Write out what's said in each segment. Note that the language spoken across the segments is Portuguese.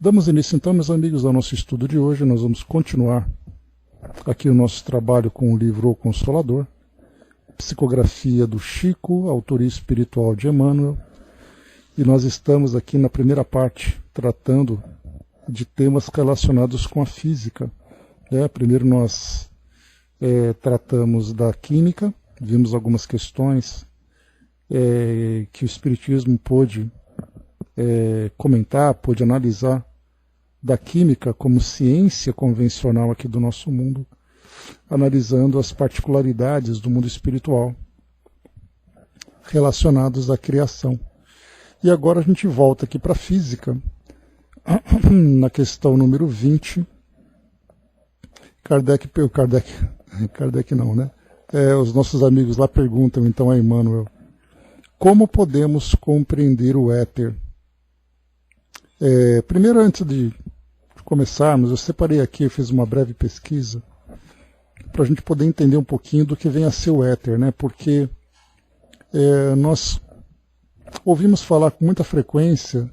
Damos início então, meus amigos, ao nosso estudo de hoje. Nós vamos continuar aqui o nosso trabalho com o livro O Consolador, psicografia do Chico, autoria espiritual de Emmanuel, e nós estamos aqui na primeira parte, tratando de temas relacionados com a física. Primeiro nós tratamos da química, vimos algumas questões que o Espiritismo pôde comentar, pôde analisar da química como ciência convencional aqui do nosso mundo, analisando as particularidades do mundo espiritual relacionados à criação. E agora a gente volta aqui para a física, na questão número 20. Kardec não, né? Os nossos amigos lá perguntam então a Emmanuel: como podemos compreender o éter? Primeiro, antes de começarmos, eu separei aqui, eu fiz uma breve pesquisa para a gente poder entender um pouquinho do que vem a ser o éter, né? Porque nós ouvimos falar com muita frequência,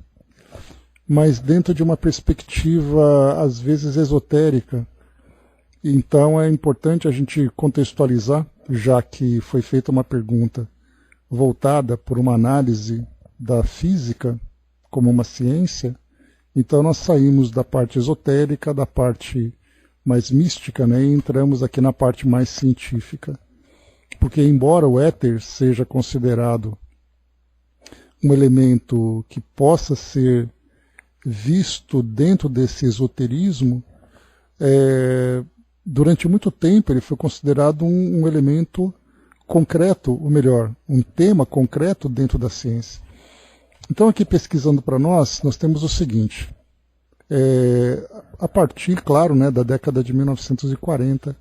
mas dentro de uma perspectiva às vezes esotérica. Então é importante a gente contextualizar, já que foi feita uma pergunta voltada por uma análise da física como uma ciência. Então nós saímos da parte esotérica, da parte mais mística, né, e entramos aqui na parte mais científica. Porque embora o éter seja considerado um elemento que possa ser visto dentro desse esoterismo, durante muito tempo ele foi considerado um elemento concreto, ou melhor, um tema concreto dentro da ciência. Então aqui pesquisando para nós temos o seguinte, a partir, claro, né, da década de 1940,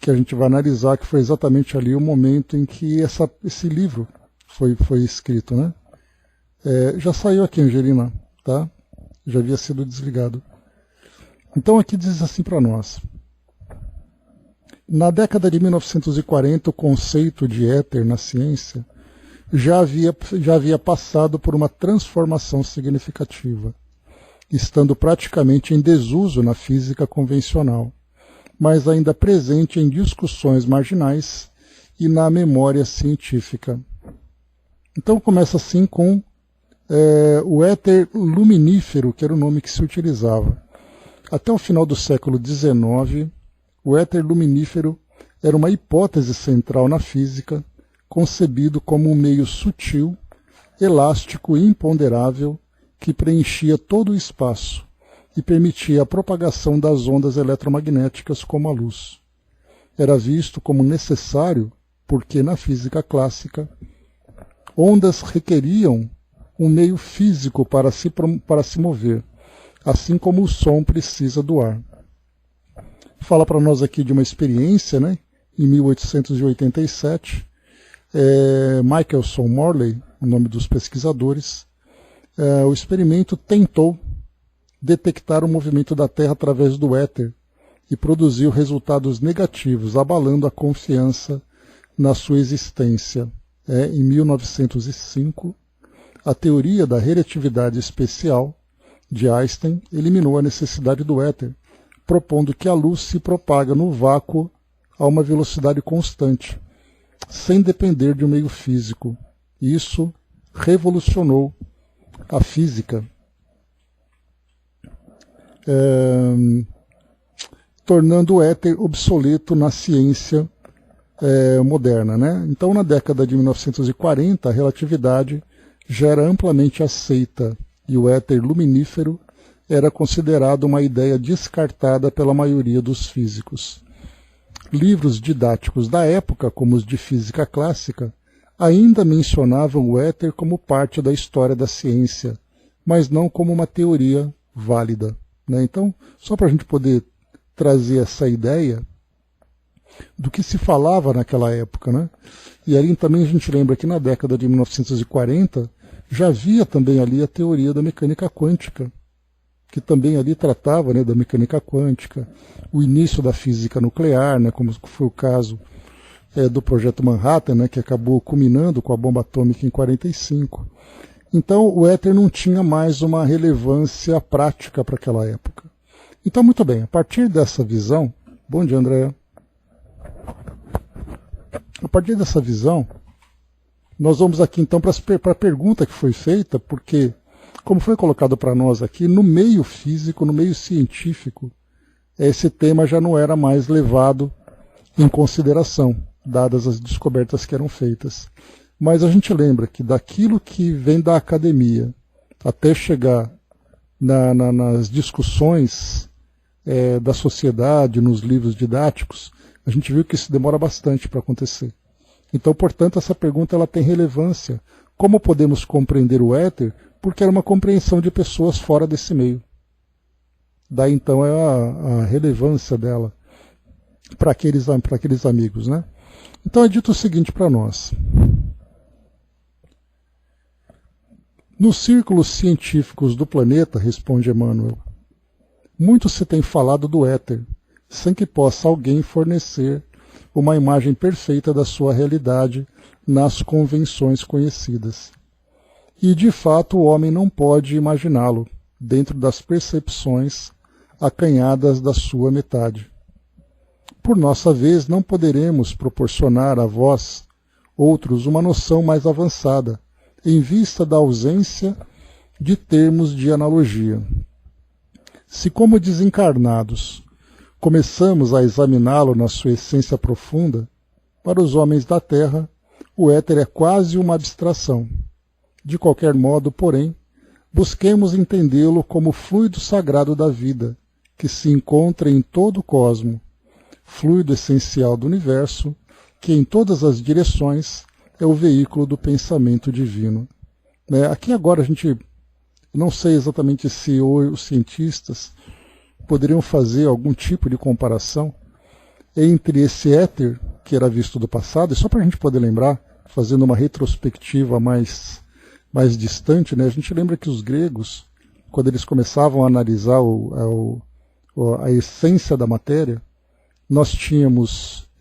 que a gente vai analisar que foi exatamente ali o momento em que esse livro foi escrito, né? Já saiu aqui, Angelina, tá? Já havia sido desligado. Então aqui diz assim para nós: na década de 1940, o conceito de éter na ciência já havia passado por uma transformação significativa, estando praticamente em desuso na física convencional, mas ainda presente em discussões marginais e na memória científica. Então começa assim com o éter luminífero, que era o nome que se utilizava. Até o final do século XIX, o éter luminífero era uma hipótese central na física, concebido como um meio sutil, elástico e imponderável que preenchia todo o espaço e permitia a propagação das ondas eletromagnéticas como a luz. Era visto como necessário porque, na física clássica, ondas requeriam um meio físico para se mover, assim como o som precisa do ar. Fala para nós aqui de uma experiência, né, em 1887, Michelson Morley, o nome dos pesquisadores, o experimento tentou detectar o movimento da Terra através do éter e produziu resultados negativos, abalando a confiança na sua existência. Em 1905, a teoria da relatividade especial de Einstein eliminou a necessidade do éter, propondo que a luz se propaga no vácuo a uma velocidade constante, sem depender de um meio físico. Isso revolucionou a física, tornando o éter obsoleto na ciência moderna, né? Então, na década de 1940, a relatividade já era amplamente aceita e o éter luminífero era considerado uma ideia descartada pela maioria dos físicos. Livros didáticos da época, como os de física clássica, ainda mencionavam o éter como parte da história da ciência, mas não como uma teoria válida, né? Então, só para a gente poder trazer essa ideia do que se falava naquela época, né? E ali também a gente lembra que na década de 1940 já havia também ali a teoria da mecânica quântica, que também ali tratava, né, da mecânica quântica, o início da física nuclear, né, como foi o caso do projeto Manhattan, né, que acabou culminando com a bomba atômica em 1945. Então o éter não tinha mais uma relevância prática para aquela época. Então, muito bem, a partir dessa visão... Bom dia, Andréa. A partir dessa visão, nós vamos aqui então para a pergunta que foi feita, porque, como foi colocado para nós aqui, no meio físico, no meio científico, esse tema já não era mais levado em consideração, dadas as descobertas que eram feitas. Mas a gente lembra que daquilo que vem da academia até chegar nas discussões da sociedade, nos livros didáticos, a gente viu que isso demora bastante para acontecer. Então, portanto, essa pergunta ela tem relevância. Como podemos compreender o éter? Porque era uma compreensão de pessoas fora desse meio. Daí, então, é a relevância dela para aqueles amigos, né? Então, é dito o seguinte para nós. Nos círculos científicos do planeta, responde Emmanuel, muito se tem falado do éter, sem que possa alguém fornecer uma imagem perfeita da sua realidade nas convenções conhecidas. E, de fato, o homem não pode imaginá-lo dentro das percepções acanhadas da sua metade. Por nossa vez, não poderemos proporcionar a vós, outros, uma noção mais avançada, em vista da ausência de termos de analogia. Se, como desencarnados, começamos a examiná-lo na sua essência profunda, para os homens da Terra, o éter é quase uma abstração. De qualquer modo, porém, busquemos entendê-lo como fluido sagrado da vida, que se encontra em todo o cosmo, fluido essencial do universo, que em todas as direções é o veículo do pensamento divino. Aqui agora a gente, não sei exatamente se os cientistas poderiam fazer algum tipo de comparação entre esse éter que era visto do passado, e só para a gente poder lembrar, fazendo uma retrospectiva mais distante, né, a gente lembra que os gregos, quando eles começavam a analisar a essência da matéria,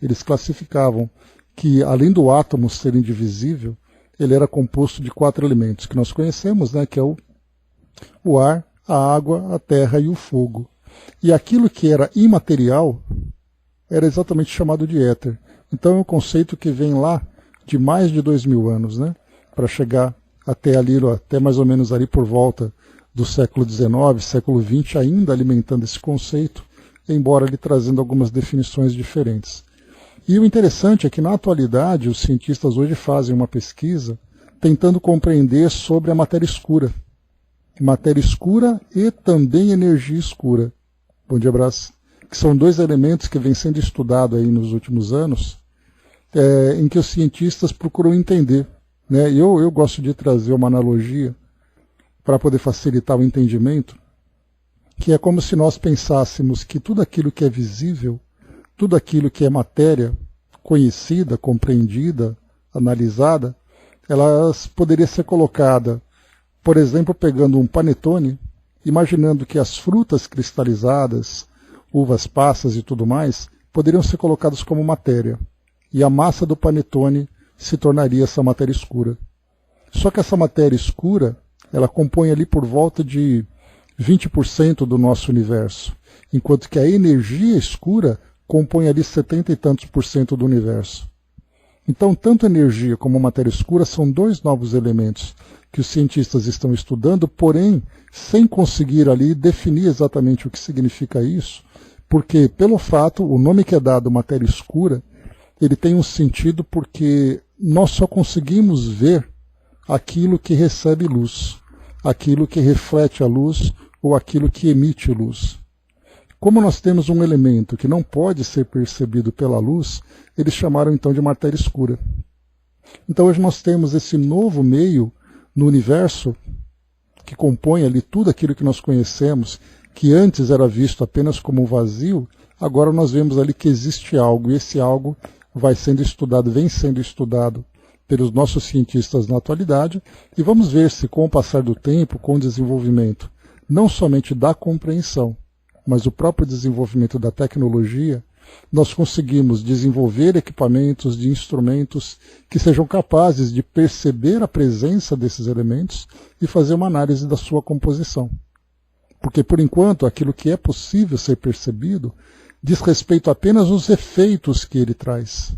eles classificavam que, além do átomo ser indivisível, ele era composto de 4 elementos que nós conhecemos, né, que é o ar, a água, a terra e o fogo. E aquilo que era imaterial era exatamente chamado de éter. Então é um conceito que vem lá de mais de 2000 anos, né, para chegar até mais ou menos ali por volta do século XIX, século XX, ainda alimentando esse conceito, embora ele trazendo algumas definições diferentes. E o interessante é que, na atualidade, os cientistas hoje fazem uma pesquisa tentando compreender sobre a matéria escura. Matéria escura e também energia escura. Bom dia, abraço. Que são 2 elementos que vêm sendo estudados aí nos últimos anos, em que os cientistas procuram entender. Né? Eu gosto de trazer uma analogia para poder facilitar o entendimento, que é como se nós pensássemos que tudo aquilo que é visível, tudo aquilo que é matéria conhecida, compreendida, analisada, ela poderia ser colocada, por exemplo, pegando um panetone, imaginando que as frutas cristalizadas, uvas passas e tudo mais, poderiam ser colocadas como matéria, e a massa do panetone se tornaria essa matéria escura. Só que essa matéria escura, ela compõe ali por volta de 20% do nosso universo, enquanto que a energia escura compõe ali 70 e tantos por cento do universo. Então, tanto energia como matéria escura são 2 novos elementos que os cientistas estão estudando, porém, sem conseguir ali definir exatamente o que significa isso, porque, pelo fato, o nome que é dado matéria escura, ele tem um sentido porque nós só conseguimos ver aquilo que recebe luz, aquilo que reflete a luz ou aquilo que emite luz. Como nós temos um elemento que não pode ser percebido pela luz, eles chamaram então de matéria escura. Então hoje nós temos esse novo meio no universo que compõe ali tudo aquilo que nós conhecemos, que antes era visto apenas como um vazio, agora nós vemos ali que existe algo, e esse algo vai sendo estudado, vem sendo estudado pelos nossos cientistas na atualidade, e vamos ver se com o passar do tempo, com o desenvolvimento, não somente da compreensão, mas o próprio desenvolvimento da tecnologia, nós conseguimos desenvolver equipamentos de instrumentos que sejam capazes de perceber a presença desses elementos e fazer uma análise da sua composição. Porque, por enquanto, aquilo que é possível ser percebido diz respeito apenas aos efeitos que ele traz.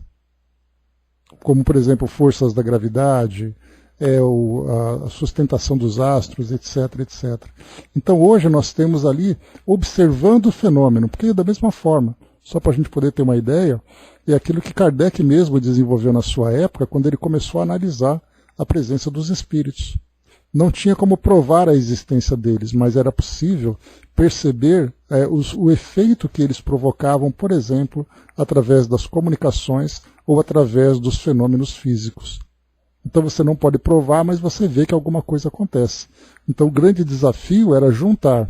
Como, por exemplo, forças da gravidade, a sustentação dos astros, etc, etc. Então, hoje nós temos ali, observando o fenômeno, porque da mesma forma, só para a gente poder ter uma ideia, é aquilo que Kardec mesmo desenvolveu na sua época, quando ele começou a analisar a presença dos espíritos. Não tinha como provar a existência deles, mas era possível perceber o efeito que eles provocavam, por exemplo, através das comunicações ou através dos fenômenos físicos. Então você não pode provar, mas você vê que alguma coisa acontece. Então o grande desafio era juntar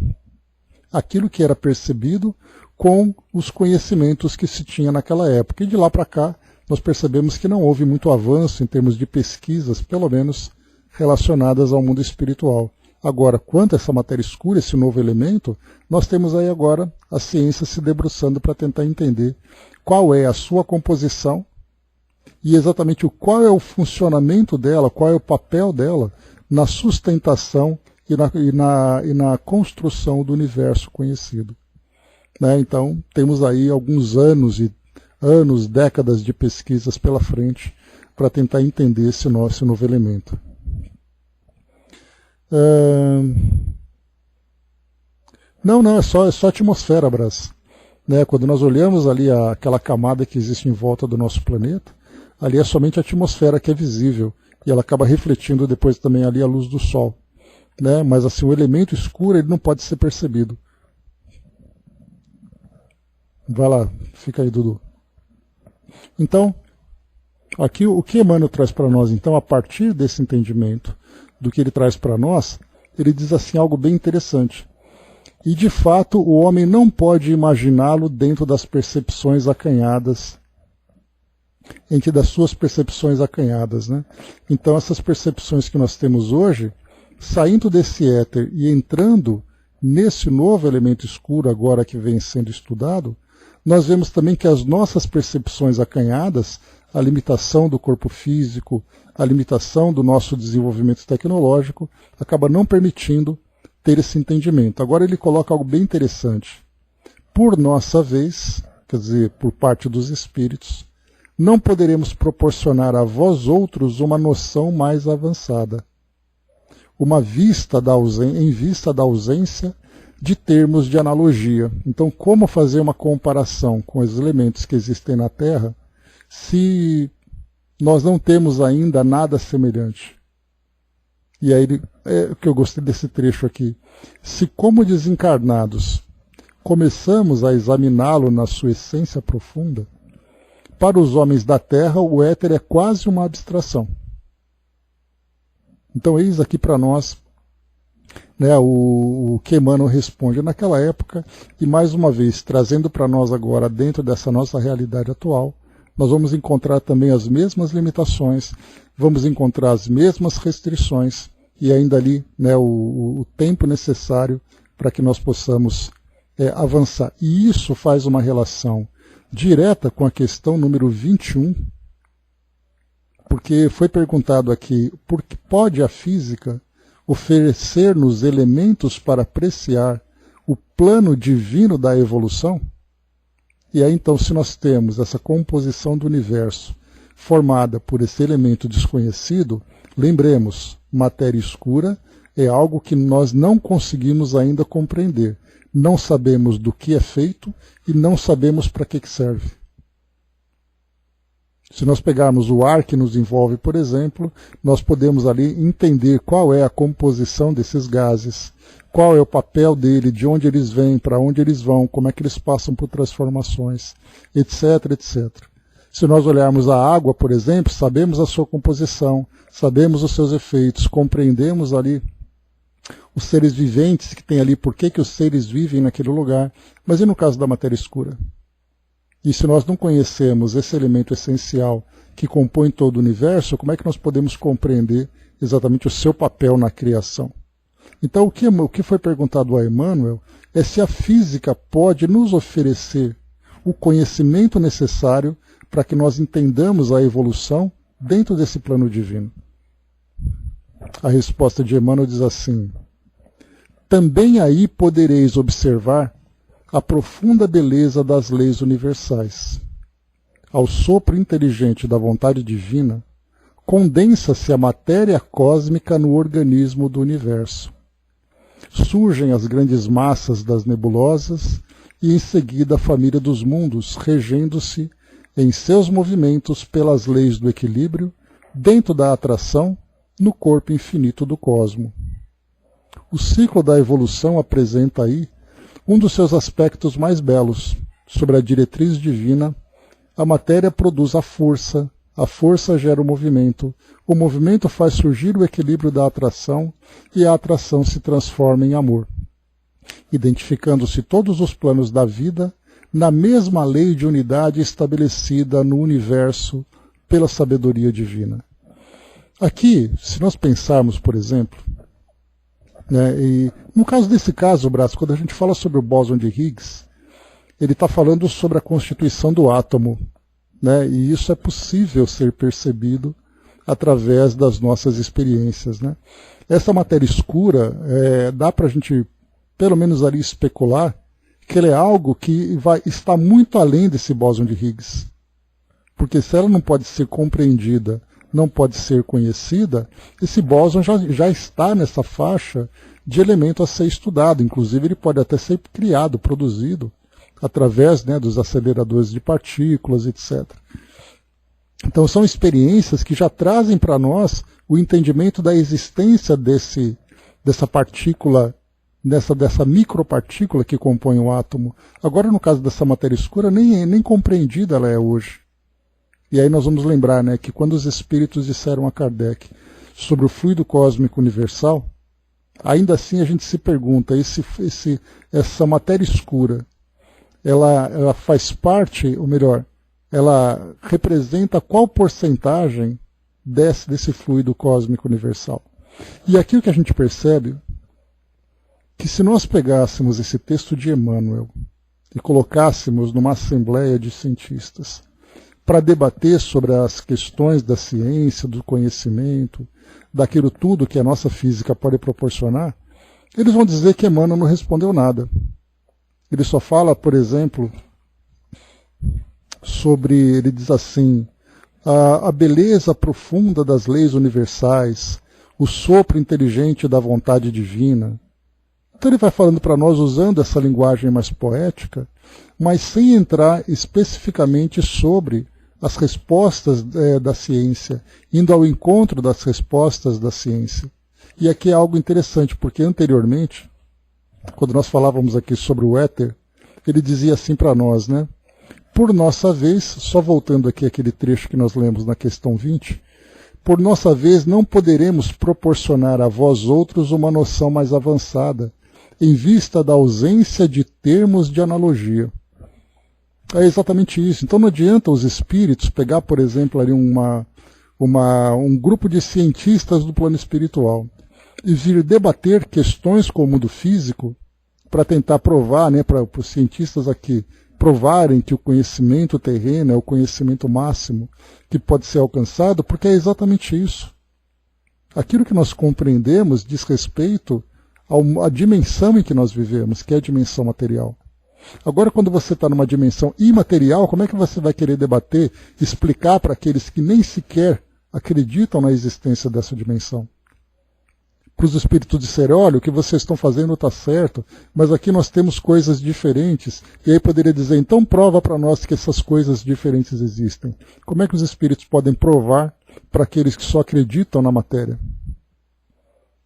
aquilo que era percebido com os conhecimentos que se tinha naquela época. E de lá para cá, nós percebemos que não houve muito avanço em termos de pesquisas, pelo menos relacionadas ao mundo espiritual. Agora, quanto a essa matéria escura, esse novo elemento, nós temos aí agora a ciência se debruçando para tentar entender qual é a sua composição e exatamente qual é o funcionamento dela, qual é o papel dela na sustentação e na construção do universo conhecido. Né? Então, temos aí alguns anos, décadas de pesquisas pela frente para tentar entender esse novo elemento. Não, é só atmosfera, Brás. Né? Quando nós olhamos ali aquela camada que existe em volta do nosso planeta, ali é somente a atmosfera que é visível, e ela acaba refletindo depois também ali a luz do Sol. Né? Mas assim, o elemento escuro ele não pode ser percebido. Vai lá, fica aí, Dudu. Então, aqui o que Emmanuel traz para nós, então, a partir desse entendimento do que ele traz para nós, ele diz assim algo bem interessante. E de fato o homem não pode imaginá-lo dentro das percepções acanhadas, das suas percepções acanhadas. Né? Então essas percepções que nós temos hoje, saindo desse éter e entrando nesse novo elemento escuro agora que vem sendo estudado, nós vemos também que as nossas percepções acanhadas, a limitação do corpo físico, a limitação do nosso desenvolvimento tecnológico, acaba não permitindo ter esse entendimento. Agora ele coloca algo bem interessante. Por nossa vez, quer dizer, por parte dos espíritos, não poderemos proporcionar a vós outros uma noção mais avançada, em vista da ausência de termos de analogia. Então, como fazer uma comparação com os elementos que existem na Terra, se nós não temos ainda nada semelhante? E aí, o que eu gostei desse trecho aqui. Se como desencarnados começamos a examiná-lo na sua essência profunda, para os homens da Terra o éter é quase uma abstração. Então eis aqui para nós, né, o que Emmanuel responde naquela época, e mais uma vez, trazendo para nós agora, dentro dessa nossa realidade atual, nós vamos encontrar também as mesmas limitações, vamos encontrar as mesmas restrições, e ainda ali, né, o tempo necessário para que nós possamos avançar. E isso faz uma relação direta com a questão número 21, porque foi perguntado aqui, por que pode a física oferecer-nos elementos para apreciar o plano divino da evolução? E aí então, se nós temos essa composição do universo formada por esse elemento desconhecido, lembremos, matéria escura é algo que nós não conseguimos ainda compreender. Não sabemos do que é feito e não sabemos para que serve. Se nós pegarmos o ar que nos envolve, por exemplo, nós podemos ali entender qual é a composição desses gases, qual é o papel dele, de onde eles vêm, para onde eles vão, como é que eles passam por transformações, etc, etc. Se nós olharmos a água, por exemplo, sabemos a sua composição, sabemos os seus efeitos, compreendemos ali os seres viventes que tem ali, por que os seres vivem naquele lugar. Mas e no caso da matéria escura? E se nós não conhecemos esse elemento essencial que compõe todo o universo, como é que nós podemos compreender exatamente o seu papel na criação? Então o que foi perguntado a Emmanuel é se a física pode nos oferecer o conhecimento necessário para que nós entendamos a evolução dentro desse plano divino. A resposta de Emmanuel diz assim: também aí podereis observar a profunda beleza das leis universais. Ao sopro inteligente da vontade divina, condensa-se a matéria cósmica no organismo do universo. Surgem as grandes massas das nebulosas e em seguida a família dos mundos, regendo-se em seus movimentos pelas leis do equilíbrio, dentro da atração, no corpo infinito do cosmo. O ciclo da evolução apresenta aí um dos seus aspectos mais belos. Sobre a diretriz divina, a matéria produz a força gera o movimento faz surgir o equilíbrio da atração e a atração se transforma em amor. Identificando-se todos os planos da vida na mesma lei de unidade estabelecida no universo pela sabedoria divina. Aqui, se nós pensarmos, por exemplo, e no caso desse caso, Brás, quando a gente fala sobre o bóson de Higgs, ele está falando sobre a constituição do átomo, e isso é possível ser percebido através das nossas experiências. Essa matéria escura, dá para a gente, pelo menos ali, especular que ela é algo que está muito além desse bóson de Higgs. Porque se ela não pode ser compreendida, não pode ser conhecida, esse bóson já está nessa faixa de elemento a ser estudado. Inclusive ele pode até ser criado, produzido, através dos aceleradores de partículas, etc. Então são experiências que já trazem para nós o entendimento da existência dessa partícula, dessa micropartícula que compõe o átomo. Agora, no caso dessa matéria escura, nem compreendida ela é hoje. E aí nós vamos lembrar que quando os espíritos disseram a Kardec sobre o fluido cósmico universal, ainda assim a gente se pergunta, essa matéria escura, ela faz parte, ou melhor, ela representa qual porcentagem desse fluido cósmico universal? E aqui o que a gente percebe, que se nós pegássemos esse texto de Emmanuel e colocássemos numa assembleia de cientistas para debater sobre as questões da ciência, do conhecimento, daquilo tudo que a nossa física pode proporcionar, eles vão dizer que Emmanuel não respondeu nada. Ele só fala, por exemplo, ele diz assim, a beleza profunda das leis universais, o sopro inteligente da vontade divina. Então ele vai falando para nós usando essa linguagem mais poética, mas sem entrar especificamente sobre as respostas da ciência, indo ao encontro das respostas da ciência. E aqui é algo interessante, porque anteriormente, quando nós falávamos aqui sobre o éter, ele dizia assim para nós, por nossa vez, só voltando aqui aquele trecho que nós lemos na questão 20, por nossa vez não poderemos proporcionar a vós outros uma noção mais avançada, em vista da ausência de termos de analogia. É exatamente isso. Então não adianta os espíritos pegar, por exemplo, ali um grupo de cientistas do plano espiritual e vir debater questões com o mundo físico para tentar provar, para os cientistas aqui provarem que o conhecimento terreno é o conhecimento máximo que pode ser alcançado, porque é exatamente isso. Aquilo que nós compreendemos diz respeito à dimensão em que nós vivemos, que é a dimensão material. Agora, quando você está numa dimensão imaterial, como é que você vai querer debater, explicar para aqueles que nem sequer acreditam na existência dessa dimensão? Para os espíritos disserem, olha, o que vocês estão fazendo está certo, mas aqui nós temos coisas diferentes. E aí poderia dizer, então prova para nós que essas coisas diferentes existem. Como é que os espíritos podem provar para aqueles que só acreditam na matéria?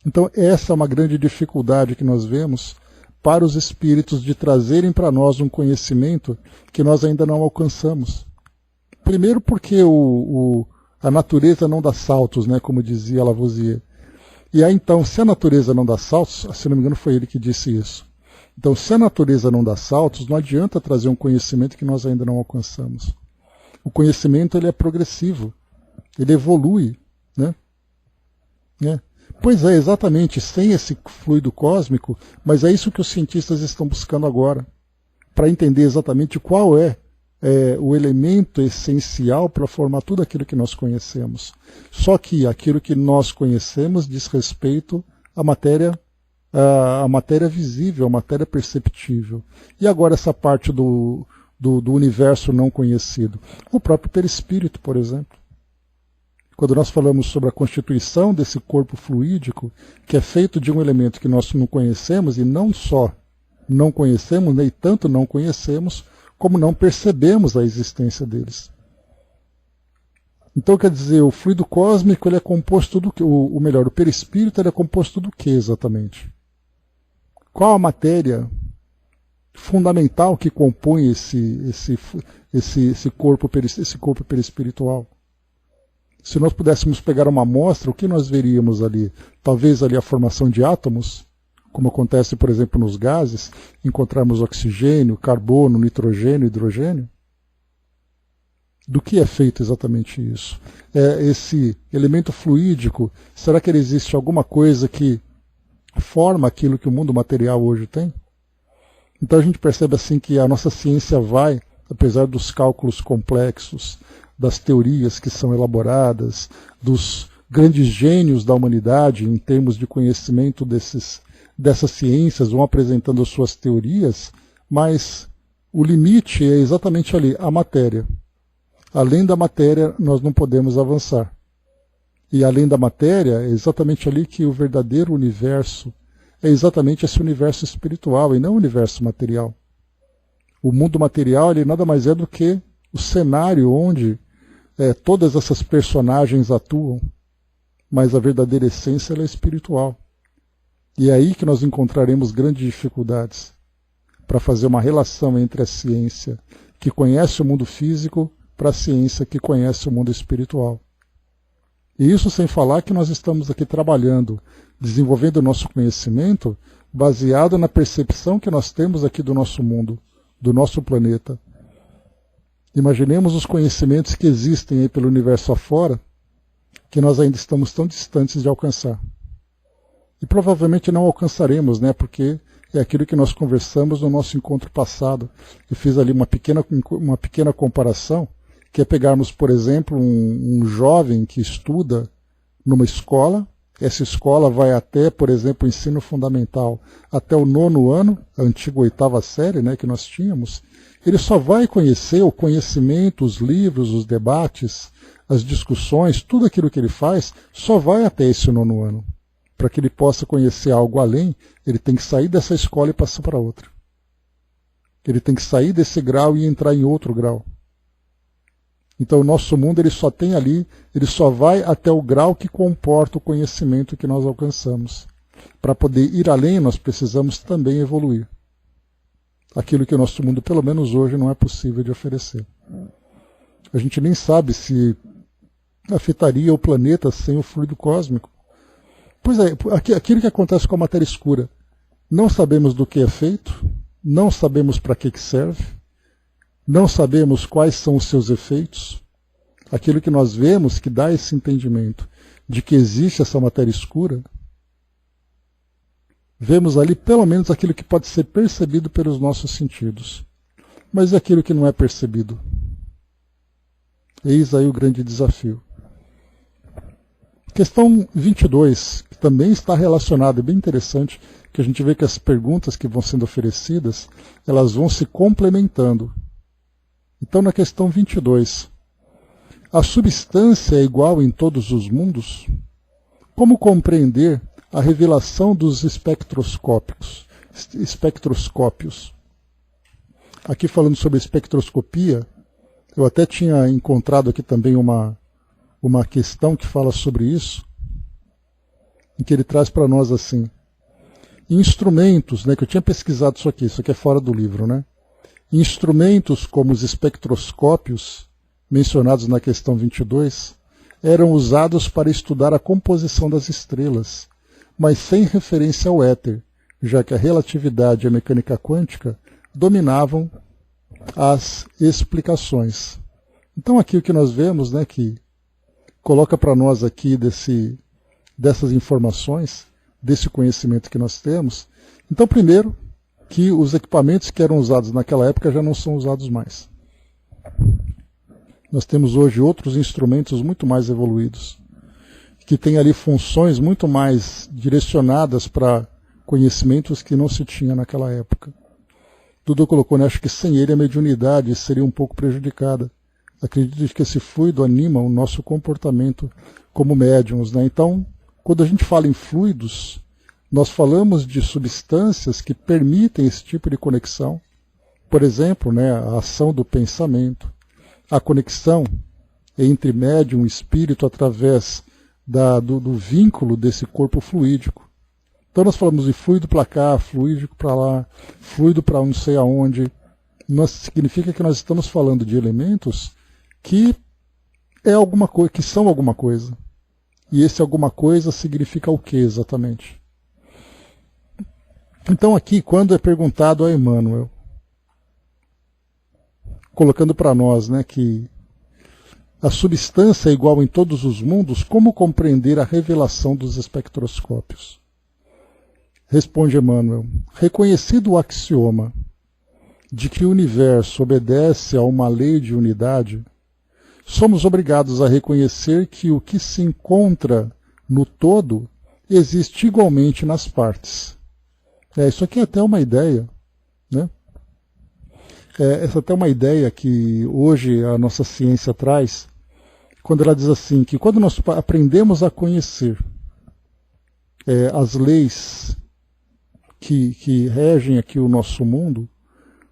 Então essa é uma grande dificuldade que nós vemos para os espíritos de trazerem para nós um conhecimento que nós ainda não alcançamos. Primeiro porque a natureza não dá saltos, como dizia Lavoisier. E aí então, se a natureza não dá saltos, se não me engano foi ele que disse isso. Então, se a natureza não dá saltos, não adianta trazer um conhecimento que nós ainda não alcançamos. O conhecimento ele é progressivo, ele evolui, Pois é, exatamente, sem esse fluido cósmico, mas é isso que os cientistas estão buscando agora, para entender exatamente qual é o elemento essencial para formar tudo aquilo que nós conhecemos. Só que aquilo que nós conhecemos diz respeito à matéria visível, à matéria perceptível. E agora essa parte do universo não conhecido. O próprio perispírito, por exemplo. Quando nós falamos sobre a constituição desse corpo fluídico, que é feito de um elemento que nós não conhecemos, e não só não conhecemos, nem tanto não conhecemos, como não percebemos a existência deles. Então, quer dizer, o fluido cósmico ele é composto do que? O perispírito ele é composto do que exatamente? Qual a matéria fundamental que compõe esse corpo perispiritual? Se nós pudéssemos pegar uma amostra, o que nós veríamos ali? Talvez ali a formação de átomos, como acontece, por exemplo, nos gases, encontrarmos oxigênio, carbono, nitrogênio, hidrogênio. Do que é feito exatamente isso? Esse elemento fluídico, será que ele existe alguma coisa que forma aquilo que o mundo material hoje tem? Então a gente percebe assim que a nossa ciência vai, apesar dos cálculos complexos, das teorias que são elaboradas, dos grandes gênios da humanidade em termos de conhecimento dessas ciências, vão apresentando as suas teorias, mas o limite é exatamente ali, a matéria. Além da matéria, nós não podemos avançar. E além da matéria, é exatamente ali que o verdadeiro universo é exatamente esse universo espiritual e não o universo material. O mundo material ele nada mais é do que o cenário onde todas essas personagens atuam, mas a verdadeira essência ela é espiritual. E é aí que nós encontraremos grandes dificuldades para fazer uma relação entre a ciência que conhece o mundo físico para a ciência que conhece o mundo espiritual. E isso sem falar que nós estamos aqui trabalhando, desenvolvendo o nosso conhecimento baseado na percepção que nós temos aqui do nosso mundo, do nosso planeta. Imaginemos os conhecimentos que existem aí pelo universo afora, que nós ainda estamos tão distantes de alcançar. E provavelmente não alcançaremos, né? Porque é aquilo que nós conversamos no nosso encontro passado. Eu fiz ali uma pequena comparação, que é pegarmos, por exemplo, um jovem que estuda numa escola. Essa escola vai até, por exemplo, o ensino fundamental, até o 9º ano, a antiga 8ª série, né, que nós tínhamos. Ele só vai conhecer o conhecimento, os livros, os debates, as discussões, tudo aquilo que ele faz, só vai até esse 9º ano. Para que ele possa conhecer algo além, ele tem que sair dessa escola e passar para outra. Ele tem que sair desse grau e entrar em outro grau. Então o nosso mundo ele só tem ali, ele só vai até o grau que comporta o conhecimento que nós alcançamos. Para poder ir além, nós precisamos também evoluir. Aquilo que o nosso mundo, pelo menos hoje, não é possível de oferecer. A gente nem sabe se afetaria o planeta sem o fluido cósmico. Pois é, aquilo que acontece com a matéria escura. Não sabemos do que é feito, não sabemos para que serve, não sabemos quais são os seus efeitos. Aquilo que nós vemos que dá esse entendimento de que existe essa matéria escura, vemos ali pelo menos aquilo que pode ser percebido pelos nossos sentidos. Mas aquilo que não é percebido. Eis aí o grande desafio. Questão 22, que também está relacionada, é bem interessante, que a gente vê que as perguntas que vão sendo oferecidas, elas vão se complementando. Então, na questão 22, a substância é igual em todos os mundos? Como compreender a revelação dos espectroscópios? Aqui falando sobre espectroscopia, eu até tinha encontrado aqui também uma questão que fala sobre isso, em que ele traz para nós assim, instrumentos, né, que eu tinha pesquisado isso aqui é fora do livro, né? Instrumentos como os espectroscópios, mencionados na questão 22, eram usados para estudar a composição das estrelas, mas sem referência ao éter, já que a relatividade e a mecânica quântica dominavam as explicações. Então aqui o que nós vemos, né, que coloca para nós aqui dessas informações, desse conhecimento que nós temos. Então, primeiro, que os equipamentos que eram usados naquela época já não são usados mais. Nós temos hoje outros instrumentos muito mais evoluídos, que têm ali funções muito mais direcionadas para conhecimentos que não se tinha naquela época. Dudu colocou, né, acho que sem ele a mediunidade seria um pouco prejudicada. Acredito que esse fluido anima o nosso comportamento como médiums, né? Então, quando a gente fala em fluidos, nós falamos de substâncias que permitem esse tipo de conexão. Por exemplo, né, a ação do pensamento, a conexão entre médium e espírito através do vínculo desse corpo fluídico. Então nós falamos de fluido para cá, fluídico para lá, fluido para não sei aonde. Significa que nós estamos falando de elementos que é alguma coisa, que são alguma coisa. E esse alguma coisa significa o que exatamente? Então aqui, quando é perguntado a Emmanuel, colocando para nós, né, que a substância é igual em todos os mundos, como compreender a revelação dos espectroscópios? Responde Emmanuel, reconhecido o axioma de que o universo obedece a uma lei de unidade, somos obrigados a reconhecer que o que se encontra no todo existe igualmente nas partes. Isso aqui é até uma ideia, né? Essa é até uma ideia que hoje a nossa ciência traz, quando ela diz assim, que quando nós aprendemos a conhecer as leis que regem aqui o nosso mundo,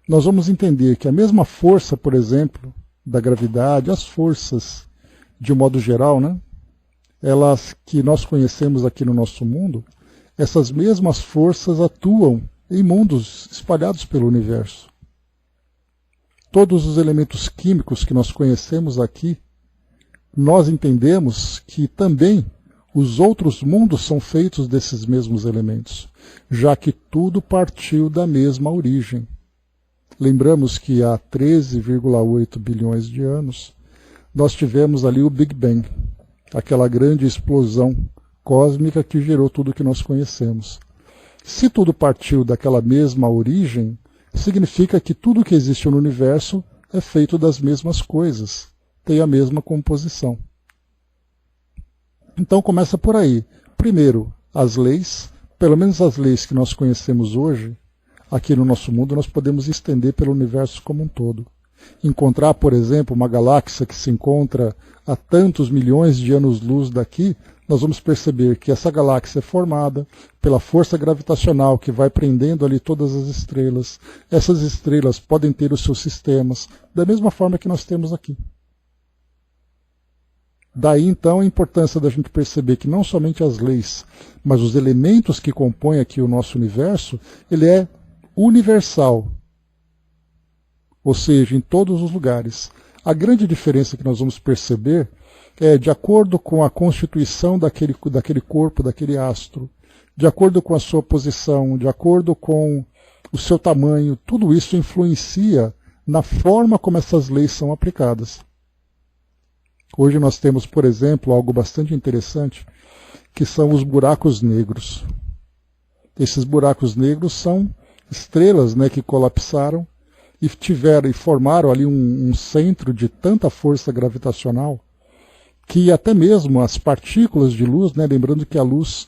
nós vamos entender que a mesma força, por exemplo, da gravidade, as forças de um modo geral, né, elas que nós conhecemos aqui no nosso mundo, essas mesmas forças atuam em mundos espalhados pelo universo. Todos os elementos químicos que nós conhecemos aqui, nós entendemos que também os outros mundos são feitos desses mesmos elementos, já que tudo partiu da mesma origem. Lembramos que há 13,8 bilhões de anos, nós tivemos ali o Big Bang, aquela grande explosão cósmica que gerou tudo que nós conhecemos. Se tudo partiu daquela mesma origem, significa que tudo que existe no universo é feito das mesmas coisas, tem a mesma composição. Então começa por aí. Primeiro, as leis, pelo menos as leis que nós conhecemos hoje, aqui no nosso mundo, nós podemos estender pelo universo como um todo. Encontrar, por exemplo, uma galáxia que se encontra a tantos milhões de anos-luz daqui, nós vamos perceber que essa galáxia é formada pela força gravitacional que vai prendendo ali todas as estrelas. Essas estrelas podem ter os seus sistemas, da mesma forma que nós temos aqui. Daí, então, a importância da gente perceber que não somente as leis, mas os elementos que compõem aqui o nosso universo, ele é universal, ou seja, em todos os lugares. A grande diferença que nós vamos perceber é de acordo com a constituição daquele corpo, daquele astro, de acordo com a sua posição, de acordo com o seu tamanho, tudo isso influencia na forma como essas leis são aplicadas. Hoje nós temos, por exemplo, algo bastante interessante, que são os buracos negros. Esses buracos negros são estrelas, né, que colapsaram e formaram ali um centro de tanta força gravitacional que até mesmo as partículas de luz, né, lembrando que a luz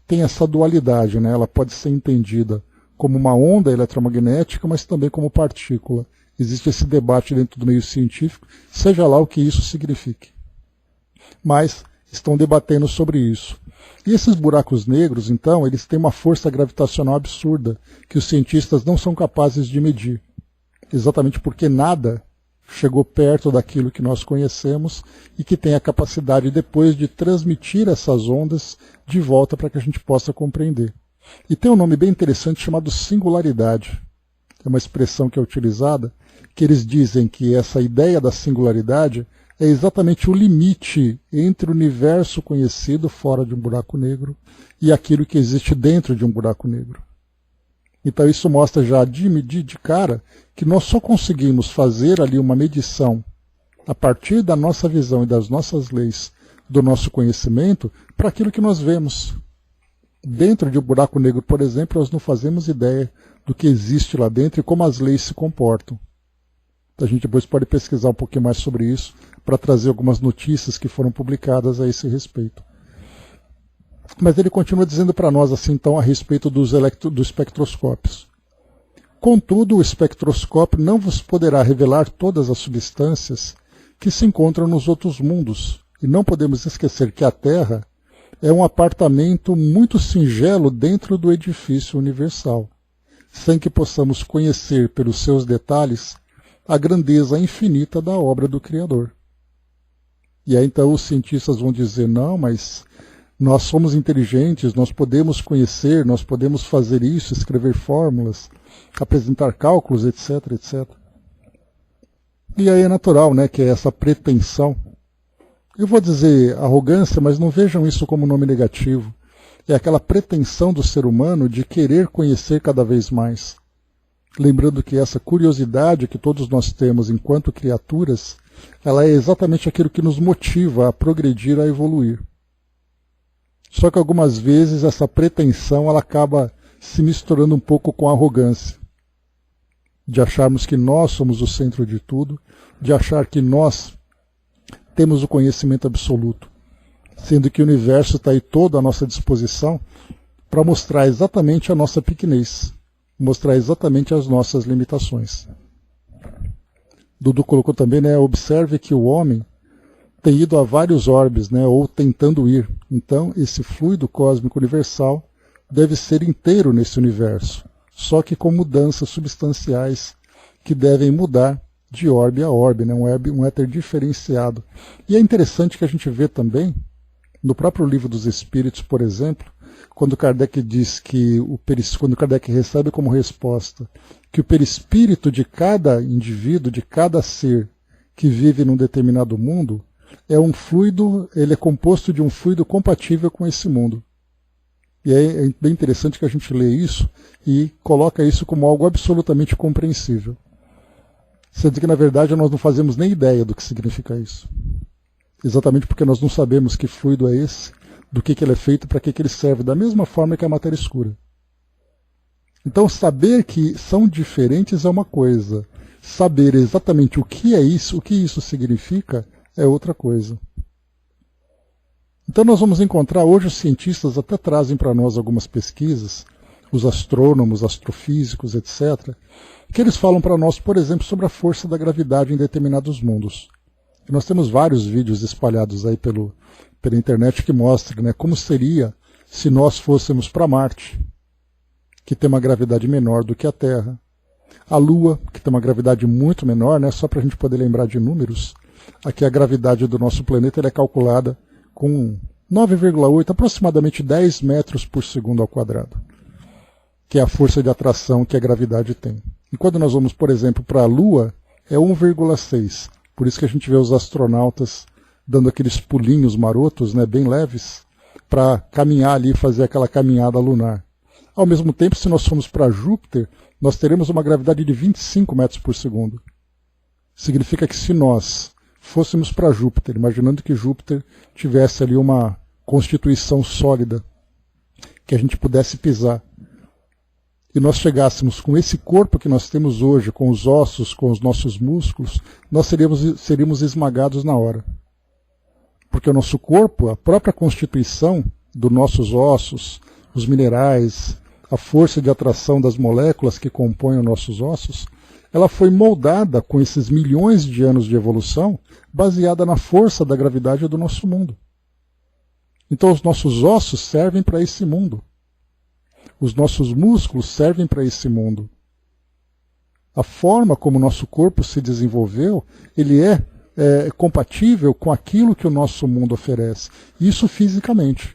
tem essa dualidade, né, ela pode ser entendida como uma onda eletromagnética, mas também como partícula. Existe esse debate dentro do meio científico, seja lá o que isso signifique. Mas estão debatendo sobre isso. E esses buracos negros, então, eles têm uma força gravitacional absurda, que os cientistas não são capazes de medir. Exatamente porque nada chegou perto daquilo que nós conhecemos e que tem a capacidade depois de transmitir essas ondas de volta para que a gente possa compreender. E tem um nome bem interessante chamado singularidade. É uma expressão que é utilizada, que eles dizem que essa ideia da singularidade é exatamente o limite entre o universo conhecido fora de um buraco negro e aquilo que existe dentro de um buraco negro. Então isso mostra já de cara que nós só conseguimos fazer ali uma medição a partir da nossa visão e das nossas leis, do nosso conhecimento, para aquilo que nós vemos. Dentro de um buraco negro, por exemplo, nós não fazemos ideia do que existe lá dentro e como as leis se comportam. A gente depois pode pesquisar um pouquinho mais sobre isso para trazer algumas notícias que foram publicadas a esse respeito. Mas ele continua dizendo para nós assim então a respeito dos espectroscópios. Contudo, o espectroscópio não vos poderá revelar todas as substâncias que se encontram nos outros mundos, e não podemos esquecer que a Terra é um apartamento muito singelo dentro do edifício universal, sem que possamos conhecer pelos seus detalhes a grandeza infinita da obra do Criador. E aí então os cientistas vão dizer, não, mas nós somos inteligentes, nós podemos conhecer, nós podemos fazer isso, escrever fórmulas, apresentar cálculos, etc, etc. E aí é natural, né, que é essa pretensão. Eu vou dizer arrogância, mas não vejam isso como nome negativo. É aquela pretensão do ser humano de querer conhecer cada vez mais. Lembrando que essa curiosidade que todos nós temos enquanto criaturas, ela é exatamente aquilo que nos motiva a progredir, a evoluir. Só que algumas vezes essa pretensão ela acaba se misturando um pouco com a arrogância. De acharmos que nós somos o centro de tudo, de achar que nós temos o conhecimento absoluto, sendo que o universo está aí todo à nossa disposição para mostrar exatamente a nossa pequenez, mostrar exatamente as nossas limitações. Dudu colocou também, né, observe que o homem tem ido a vários orbes, né, ou tentando ir. Então, esse fluido cósmico universal deve ser inteiro nesse universo, só que com mudanças substanciais que devem mudar de orbe a orbe, né, um éter diferenciado. E é interessante que a gente vê também, no próprio Livro dos Espíritos, por exemplo, quando Kardec diz que quando Kardec recebe como resposta que o perispírito de cada indivíduo, de cada ser que vive num determinado mundo, é um fluido, ele é composto de um fluido compatível com esse mundo. E é bem interessante que a gente lê isso e coloca isso como algo absolutamente compreensível. Sendo que, na verdade, nós não fazemos nem ideia do que significa isso. Exatamente porque nós não sabemos que fluido é esse, do que ele é feito, para que ele serve, da mesma forma que a matéria escura. Então, saber que são diferentes é uma coisa. Saber exatamente o que é isso, o que isso significa, é outra coisa. Então nós vamos encontrar, hoje os cientistas até trazem para nós algumas pesquisas, os astrônomos, astrofísicos, etc., que eles falam para nós, por exemplo, sobre a força da gravidade em determinados mundos. E nós temos vários vídeos espalhados aí pela internet que mostram, né, como seria se nós fôssemos para Marte, que tem uma gravidade menor do que a Terra. A Lua, que tem uma gravidade muito menor, né, só para a gente poder lembrar de números, aqui a gravidade do nosso planeta é calculada com 9,8, aproximadamente 10 metros por segundo ao quadrado, que é a força de atração que a gravidade tem. E quando nós vamos, por exemplo, para a Lua, é 1,6. Por isso que a gente vê os astronautas dando aqueles pulinhos marotos, né, bem leves, para caminhar ali, fazer aquela caminhada lunar. Ao mesmo tempo, se nós formos para Júpiter, nós teremos uma gravidade de 25 metros por segundo. Significa que se nós fôssemos para Júpiter, imaginando que Júpiter tivesse ali uma constituição sólida, que a gente pudesse pisar, e nós chegássemos com esse corpo que nós temos hoje, com os ossos, com os nossos músculos, nós seríamos esmagados na hora. Porque o nosso corpo, a própria constituição dos nossos ossos, os minerais, a força de atração das moléculas que compõem os nossos ossos, ela foi moldada com esses milhões de anos de evolução, baseada na força da gravidade do nosso mundo. Então os nossos ossos servem para esse mundo. Os nossos músculos servem para esse mundo. A forma como o nosso corpo se desenvolveu, ele é compatível com aquilo que o nosso mundo oferece. Isso fisicamente.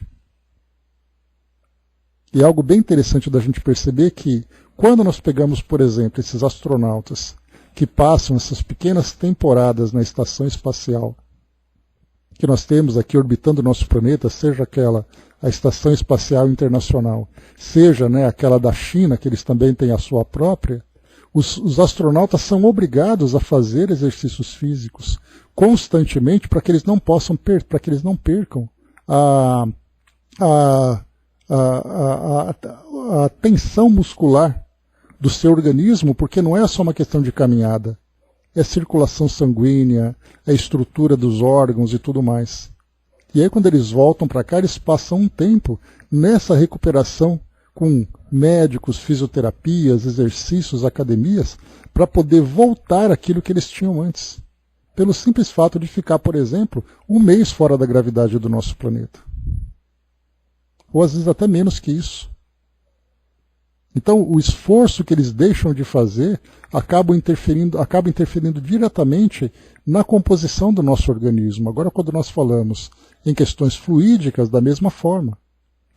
E é algo bem interessante da gente perceber que, quando nós pegamos, por exemplo, esses astronautas que passam essas pequenas temporadas na estação espacial, que nós temos aqui orbitando o nosso planeta, seja a Estação Espacial Internacional, seja, né, aquela da China, que eles também têm a sua própria, os astronautas são obrigados a fazer exercícios físicos constantemente para que eles não percam a tensão muscular do seu organismo, porque não é só uma questão de caminhada, é circulação sanguínea, é estrutura dos órgãos e tudo mais. E aí quando eles voltam para cá, eles passam um tempo nessa recuperação com médicos, fisioterapias, exercícios, academias, para poder voltar àquilo que eles tinham antes. Pelo simples fato de ficar, por exemplo, um mês fora da gravidade do nosso planeta. Ou às vezes até menos que isso. Então, o esforço que eles deixam de fazer acaba interferindo diretamente na composição do nosso organismo. Agora, quando nós falamos em questões fluídicas, da mesma forma.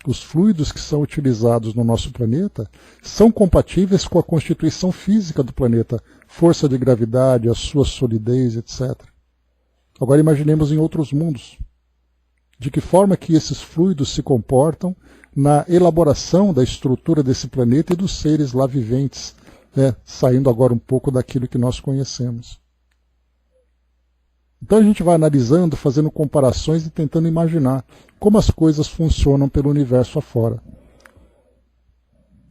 Os fluidos que são utilizados no nosso planeta são compatíveis com a constituição física do planeta, força de gravidade, a sua solidez, etc. Agora imaginemos em outros mundos. De que forma que esses fluidos se comportam na elaboração da estrutura desse planeta e dos seres lá viventes, saindo agora um pouco daquilo que nós conhecemos. Então a gente vai analisando, fazendo comparações e tentando imaginar como as coisas funcionam pelo universo afora.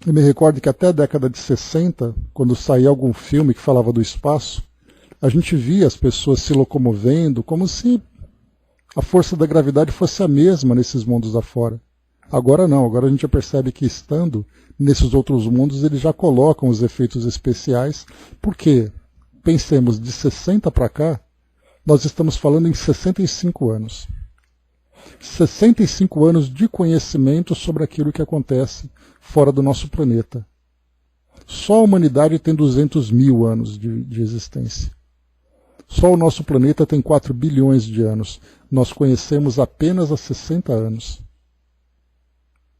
Eu me recordo que até a década de 60, quando saía algum filme que falava do espaço, a gente via as pessoas se locomovendo como se a força da gravidade fosse a mesma nesses mundos afora. Agora não, agora a gente já percebe que estando nesses outros mundos eles já colocam os efeitos especiais, porque, pensemos, de 60 para cá, nós estamos falando em 65 anos. 65 anos de conhecimento sobre aquilo que acontece fora do nosso planeta. Só a humanidade tem 200 mil anos de existência. Só o nosso planeta tem 4 bilhões de anos. Nós conhecemos apenas há 60 anos.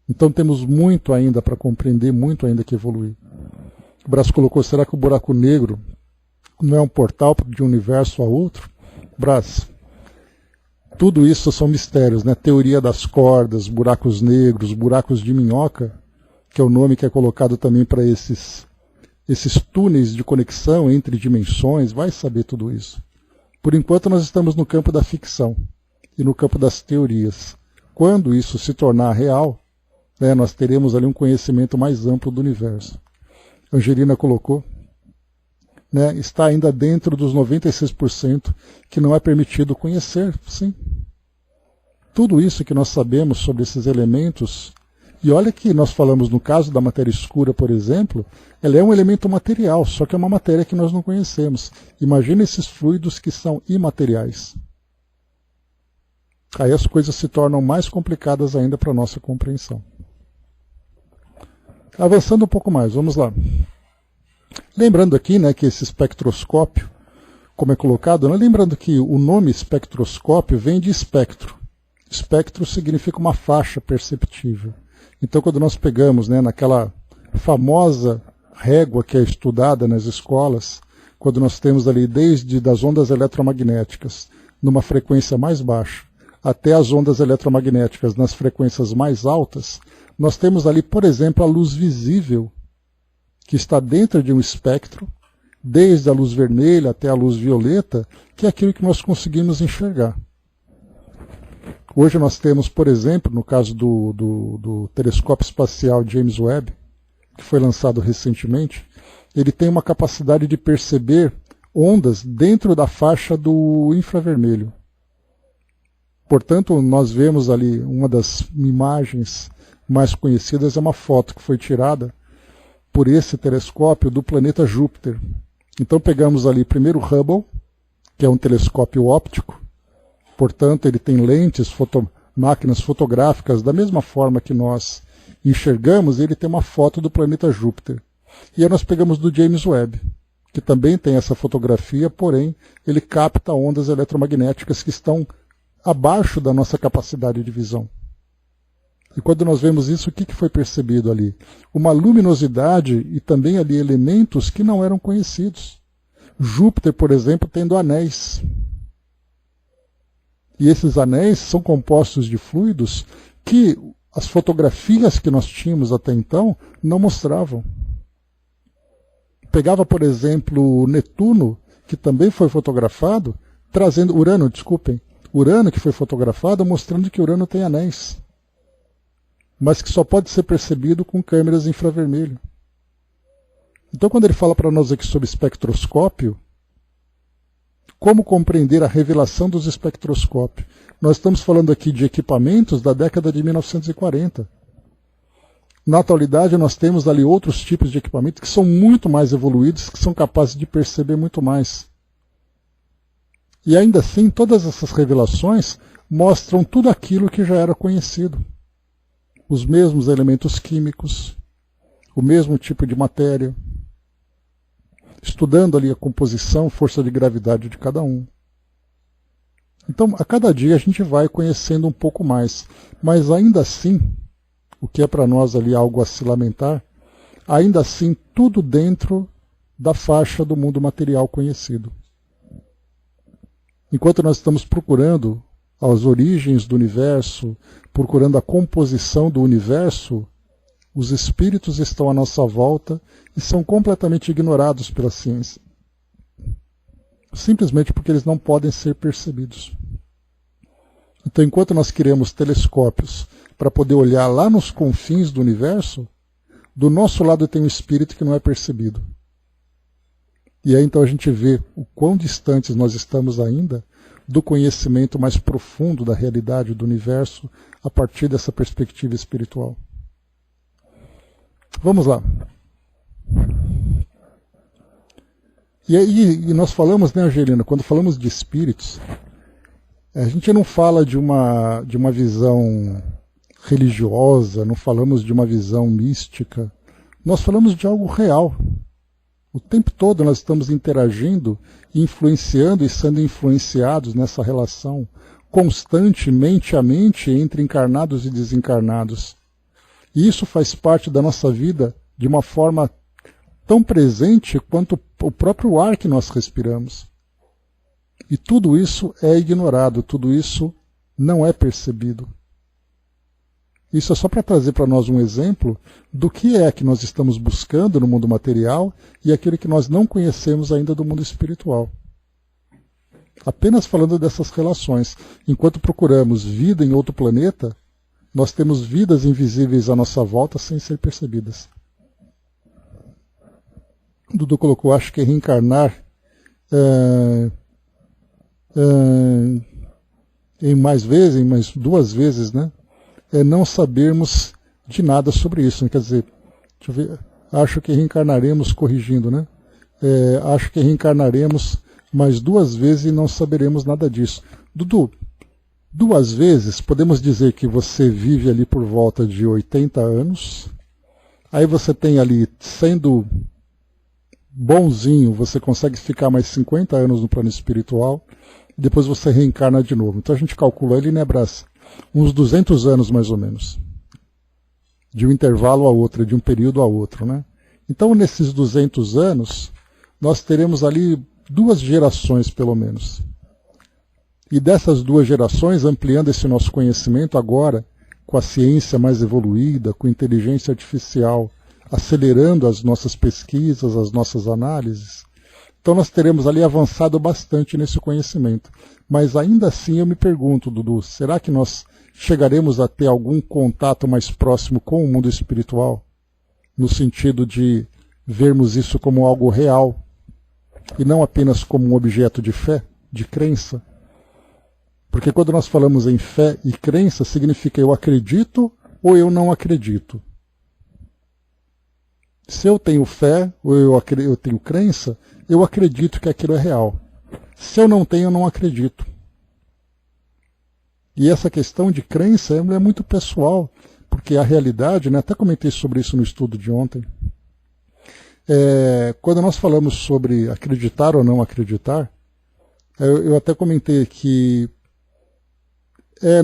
Então temos muito ainda para compreender, muito ainda que evoluir. O Brás colocou, será que o buraco negro não é um portal de um universo a outro? Brás, tudo isso são mistérios, né? Teoria das cordas, buracos negros, buracos de minhoca, que é o nome que é colocado também para esses túneis de conexão entre dimensões, vai saber tudo isso. Por enquanto nós estamos no campo da ficção e no campo das teorias. Quando isso se tornar real, nós teremos ali um conhecimento mais amplo do universo. A Angelina colocou, está ainda dentro dos 96% que não é permitido conhecer, sim. Tudo isso que nós sabemos sobre esses elementos, e olha que nós falamos no caso da matéria escura, por exemplo, ela é um elemento material, só que é uma matéria que nós não conhecemos. Imagina esses fluidos que são imateriais. Aí as coisas se tornam mais complicadas ainda para a nossa compreensão. Avançando um pouco mais, vamos lá. Lembrando aqui que esse espectroscópio, como é colocado, lembrando que o nome espectroscópio vem de espectro. Espectro significa uma faixa perceptível. Então quando nós pegamos naquela famosa régua que é estudada nas escolas, quando nós temos ali desde das ondas eletromagnéticas numa frequência mais baixa até as ondas eletromagnéticas nas frequências mais altas, nós temos ali, por exemplo, a luz visível, que está dentro de um espectro, desde a luz vermelha até a luz violeta, que é aquilo que nós conseguimos enxergar. Hoje nós temos, por exemplo, no caso do telescópio espacial James Webb, que foi lançado recentemente, ele tem uma capacidade de perceber ondas dentro da faixa do infravermelho. Portanto, nós vemos ali, uma das imagens mais conhecidas é uma foto que foi tirada por esse telescópio do planeta Júpiter. Então pegamos ali primeiro o Hubble, que é um telescópio óptico, portanto ele tem lentes, máquinas fotográficas, da mesma forma que nós enxergamos, ele tem uma foto do planeta Júpiter. E aí nós pegamos do James Webb, que também tem essa fotografia, porém ele capta ondas eletromagnéticas que estão abaixo da nossa capacidade de visão. E quando nós vemos isso, o que foi percebido ali? Uma luminosidade e também ali elementos que não eram conhecidos. Júpiter, por exemplo, tendo anéis. E esses anéis são compostos de fluidos que as fotografias que nós tínhamos até então não mostravam. Pegava, por exemplo, Netuno, que também foi fotografado, trazendo Urano, que foi fotografado, mostrando que Urano tem anéis, mas que só pode ser percebido com câmeras infravermelho. Então, quando ele fala para nós aqui sobre espectroscópio, Como compreender a revelação dos espectroscópios? Nós estamos falando aqui de equipamentos da década de 1940. Na atualidade, nós temos ali outros tipos de equipamentos que são muito mais evoluídos, que são capazes de perceber muito mais. E ainda assim, todas essas revelações mostram tudo aquilo que já era conhecido. Os mesmos elementos químicos, o mesmo tipo de matéria, estudando ali a composição, força de gravidade de cada um. Então, a cada dia a gente vai conhecendo um pouco mais, mas ainda assim, o que é para nós ali algo a se lamentar, ainda assim tudo dentro da faixa do mundo material conhecido. Enquanto nós estamos procurando as origens do universo, procurando a composição do universo, os espíritos estão à nossa volta e são completamente ignorados pela ciência. Simplesmente porque eles não podem ser percebidos. Então, enquanto nós criamos telescópios para poder olhar lá nos confins do universo, do nosso lado tem um espírito que não é percebido. E aí então a gente vê o quão distantes nós estamos ainda do conhecimento mais profundo da realidade do universo a partir dessa perspectiva espiritual. Vamos lá. E nós falamos, né, Angelina, quando falamos de espíritos, a gente não fala de uma visão religiosa, não falamos de uma visão mística, nós falamos de algo real. O tempo todo nós estamos interagindo, influenciando e sendo influenciados nessa relação constante, mente a mente, entre encarnados e desencarnados. E isso faz parte da nossa vida de uma forma tão presente quanto o próprio ar que nós respiramos. E tudo isso é ignorado, tudo isso não é percebido. Isso é só para trazer para nós um exemplo do que é que nós estamos buscando no mundo material e aquilo que nós não conhecemos ainda do mundo espiritual. Apenas falando dessas relações. Enquanto procuramos vida em outro planeta, nós temos vidas invisíveis à nossa volta sem ser percebidas. O Dudu colocou, acho que reencarnar em mais vezes, em mais 2 vezes, né? É não sabermos de nada sobre isso. Né? Quer dizer, deixa eu ver, acho que reencarnaremos, corrigindo, né? Acho que reencarnaremos mais 2 vezes e não saberemos nada disso. Dudu, 2 vezes, podemos dizer que você vive ali por volta de 80 anos, aí você tem ali, sendo bonzinho, você consegue ficar mais 50 anos no plano espiritual, e depois você reencarna de novo. Então a gente calcula ali, né, Brás? Uns 200 anos mais ou menos, de um intervalo a outro, de um período a outro, né? Então nesses 200 anos, nós teremos ali 2 gerações pelo menos. E dessas 2 gerações, ampliando esse nosso conhecimento agora, com a ciência mais evoluída, com a inteligência artificial, acelerando as nossas pesquisas, as nossas análises, então nós teremos ali avançado bastante nesse conhecimento. Mas ainda assim eu me pergunto, Dudu, será que nós chegaremos a ter algum contato mais próximo com o mundo espiritual? No sentido de vermos isso como algo real, e não apenas como um objeto de fé, de crença? Porque quando nós falamos em fé e crença, significa eu acredito ou eu não acredito. Se eu tenho fé ou eu tenho crença, eu acredito que aquilo é real. Se eu não tenho, eu não acredito. E essa questão de crença é muito pessoal, porque a realidade, né, até comentei sobre isso no estudo de ontem, quando nós falamos sobre acreditar ou não acreditar, eu até comentei que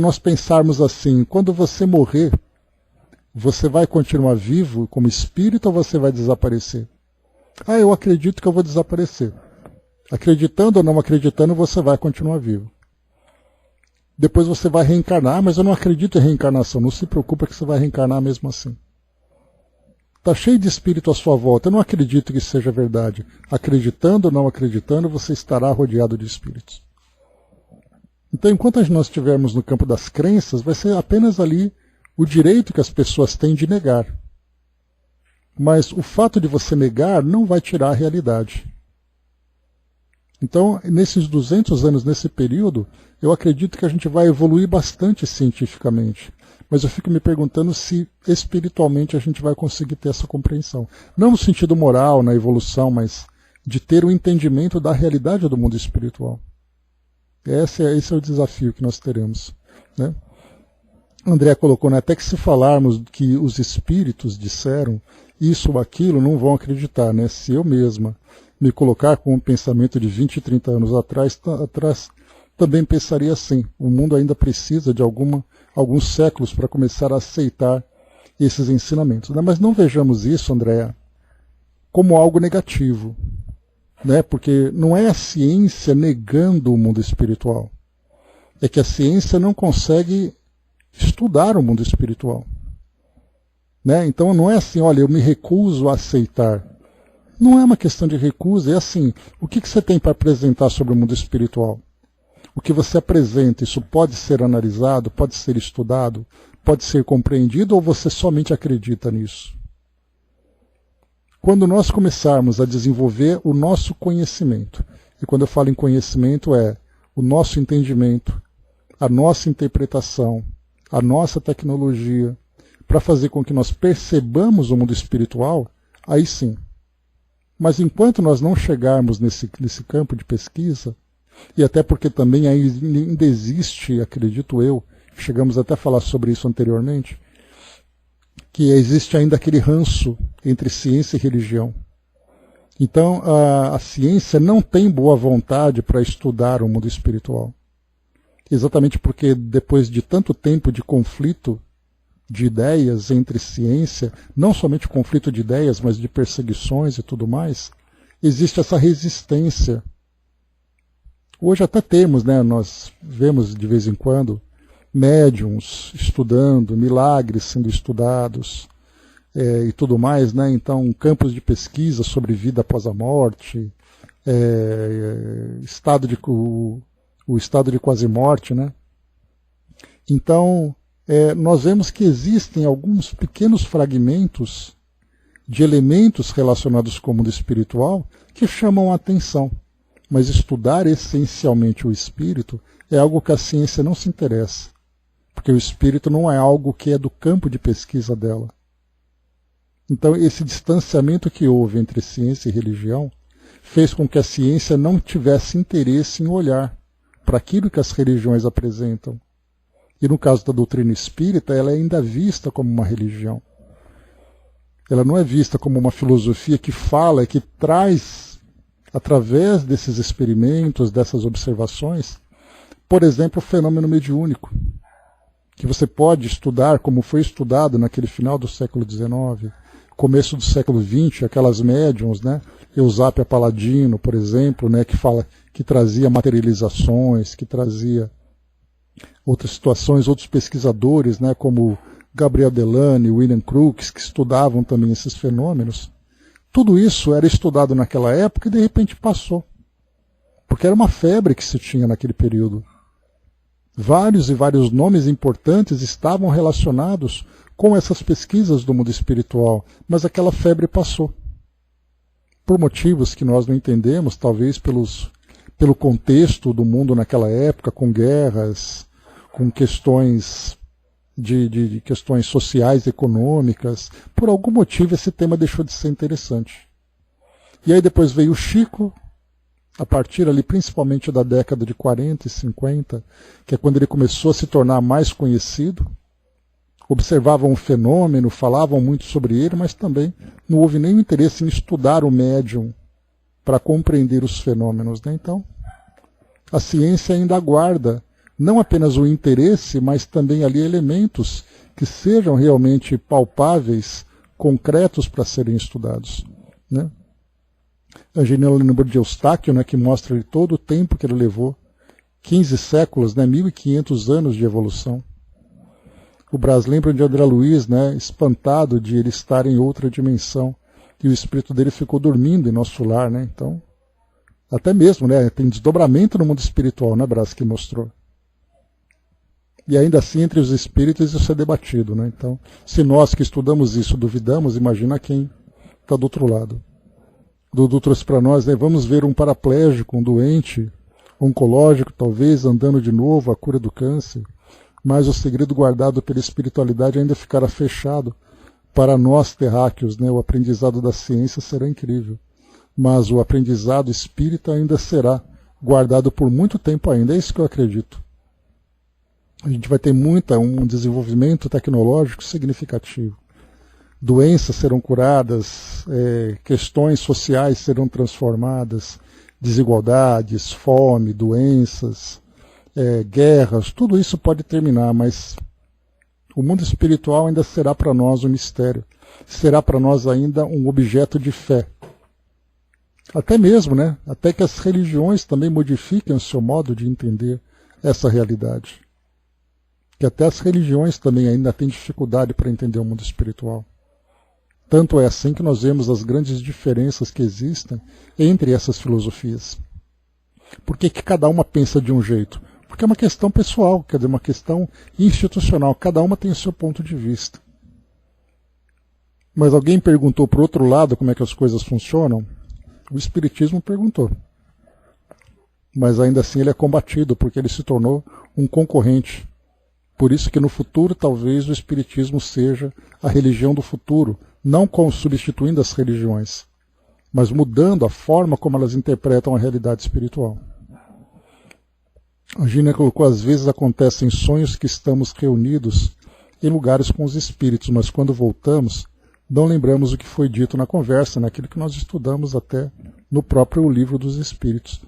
nós pensarmos assim, quando você morrer, você vai continuar vivo como espírito ou você vai desaparecer? Ah, eu acredito que eu vou desaparecer. Acreditando ou não acreditando, você vai continuar vivo. Depois você vai reencarnar, mas eu não acredito em reencarnação. Não se preocupa que você vai reencarnar mesmo assim. Está cheio de espírito à sua volta. Eu não acredito que isso seja verdade. Acreditando ou não acreditando, você estará rodeado de espíritos. Então, enquanto nós estivermos no campo das crenças, vai ser apenas ali o direito que as pessoas têm de negar. Mas o fato de você negar não vai tirar a realidade. Então, nesses 200 anos, nesse período, eu acredito que a gente vai evoluir bastante cientificamente. Mas eu fico me perguntando se espiritualmente a gente vai conseguir ter essa compreensão. Não no sentido moral, na evolução, mas de ter o entendimento da realidade do mundo espiritual. Esse é o desafio que nós teremos, né? André colocou, né, até que se falarmos que os espíritos disseram isso ou aquilo, não vão acreditar, né? Se eu mesma me colocar com um pensamento de 20, 30 anos atrás, também pensaria assim. O mundo ainda precisa de alguns séculos para começar a aceitar esses ensinamentos, né? Mas não vejamos isso, André, como algo negativo, né? Porque não é a ciência negando o mundo espiritual. É que a ciência não consegue estudar o mundo espiritual, né? Então não é assim, olha, eu me recuso a aceitar. Não é uma questão de recusa, é assim, o que você tem para apresentar sobre o mundo espiritual? O que você apresenta, isso pode ser analisado, pode ser estudado, pode ser compreendido, ou você somente acredita nisso? Quando nós começarmos a desenvolver o nosso conhecimento, e quando eu falo em conhecimento é o nosso entendimento, a nossa interpretação, a nossa tecnologia, para fazer com que nós percebamos o mundo espiritual, aí sim. Mas enquanto nós não chegarmos nesse campo de pesquisa, e até porque também ainda existe, acredito eu, chegamos até a falar sobre isso anteriormente, que existe ainda aquele ranço entre ciência e religião. Então a ciência não tem boa vontade para estudar o mundo espiritual. Exatamente porque depois de tanto tempo de conflito de ideias entre ciência, não somente conflito de ideias, mas de perseguições e tudo mais, existe essa resistência. Hoje até temos, né, nós vemos de vez em quando, médiums estudando, milagres sendo estudados e tudo mais, né? Então, campos de pesquisa sobre vida após a morte, o estado de quase morte, né? Então, nós vemos que existem alguns pequenos fragmentos de elementos relacionados com o mundo espiritual que chamam a atenção. Mas estudar essencialmente o espírito é algo que a ciência não se interessa. Porque o espírito não é algo que é do campo de pesquisa dela. Então, esse distanciamento que houve entre ciência e religião fez com que a ciência não tivesse interesse em olhar para aquilo que as religiões apresentam. E no caso da doutrina espírita, ela é ainda vista como uma religião. Ela não é vista como uma filosofia que fala e que traz, através desses experimentos, dessas observações, por exemplo, o fenômeno mediúnico, que você pode estudar como foi estudado naquele final do século XIX, começo do século XX, aquelas médiums, né? Eusápia Paladino, por exemplo, né? que trazia materializações, que trazia outras situações, outros pesquisadores, né? Como Gabriel Delany, William Crookes, que estudavam também esses fenômenos. Tudo isso era estudado naquela época e de repente passou. Porque era uma febre que se tinha naquele período. Vários e vários nomes importantes estavam relacionados com essas pesquisas do mundo espiritual, mas aquela febre passou. Por motivos que nós não entendemos, talvez pelo contexto do mundo naquela época, com guerras, com questões de questões sociais, econômicas, por algum motivo esse tema deixou de ser interessante. E aí depois veio o Chico, a partir ali principalmente da década de 40 e 50, que é quando ele começou a se tornar mais conhecido. Observavam o fenômeno, falavam muito sobre ele, mas também não houve nenhum interesse em estudar o médium para compreender os fenômenos, né? Então, a ciência ainda aguarda não apenas o interesse, mas também ali elementos que sejam realmente palpáveis, concretos para serem estudados, né? Angelina lembrou de Eustáquio, né, que mostra ali todo o tempo que ele levou, 15 séculos, né, 1500 anos de evolução. O Brás lembra de André Luiz, né, espantado de ele estar em outra dimensão, e o espírito dele ficou dormindo em nosso lar, né? Então, até mesmo, né, tem desdobramento no mundo espiritual, né, Brás, que mostrou. E ainda assim, entre os espíritos, isso é debatido, né? Então, se nós que estudamos isso duvidamos, imagina quem está do outro lado. Dudu trouxe para nós, né? Vamos ver um paraplégico, um doente, oncológico, talvez, andando de novo, a cura do câncer, mas o segredo guardado pela espiritualidade ainda ficará fechado para nós terráqueos, né? O aprendizado da ciência será incrível, mas o aprendizado espírita ainda será guardado por muito tempo ainda, é isso que eu acredito. A gente vai ter um desenvolvimento tecnológico significativo. Doenças serão curadas, questões sociais serão transformadas, desigualdades, fome, doenças, guerras, tudo isso pode terminar, mas o mundo espiritual ainda será para nós um mistério, será para nós ainda um objeto de fé. Até mesmo, né? Até que as religiões também modifiquem o seu modo de entender essa realidade. Que até as religiões também ainda têm dificuldade para entender o mundo espiritual. Tanto é assim que nós vemos as grandes diferenças que existem entre essas filosofias. Por que cada uma pensa de um jeito? Porque é uma questão pessoal, quer dizer, uma questão institucional. Cada uma tem o seu ponto de vista. Mas alguém perguntou para o outro lado como é que as coisas funcionam? O Espiritismo perguntou. Mas ainda assim ele é combatido, porque ele se tornou um concorrente. Por isso que no futuro talvez o Espiritismo seja a religião do futuro, não substituindo as religiões, mas mudando a forma como elas interpretam a realidade espiritual. A Gina colocou, às vezes acontecem sonhos que estamos reunidos em lugares com os espíritos, mas quando voltamos, não lembramos o que foi dito na conversa, naquilo que nós estudamos até no próprio livro dos Espíritos.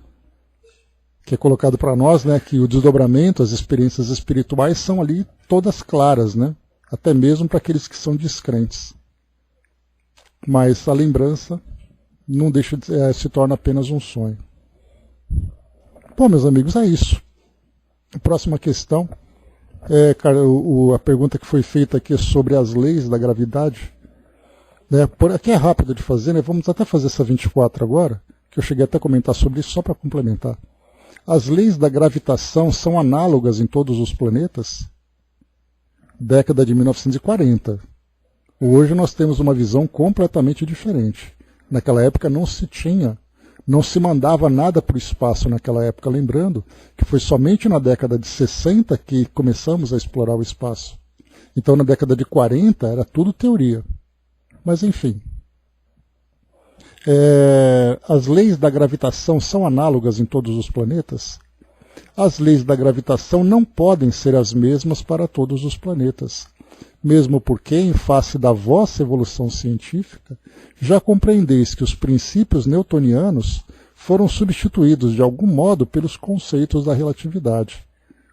Que é colocado para nós, né, que o desdobramento, as experiências espirituais são ali todas claras, né, até mesmo para aqueles que são descrentes. Mas a lembrança não deixa de, se torna apenas um sonho. Bom, meus amigos, é isso. A próxima questão, a pergunta que foi feita aqui é sobre as leis da gravidade. Aqui é rápido de fazer, né? Vamos até fazer essa 24 agora, que eu cheguei até a comentar sobre isso só para complementar. As leis da gravitação são análogas em todos os planetas? Década de 1940. Hoje nós temos uma visão completamente diferente. Naquela época não se mandava nada para o espaço naquela época, lembrando que foi somente na década de 60 que começamos a explorar o espaço. Então na década de 40 era tudo teoria. Mas enfim. As leis da gravitação são análogas em todos os planetas? As leis da gravitação não podem ser as mesmas para todos os planetas, mesmo porque, em face da vossa evolução científica, já compreendeis que os princípios newtonianos foram substituídos de algum modo pelos conceitos da relatividade.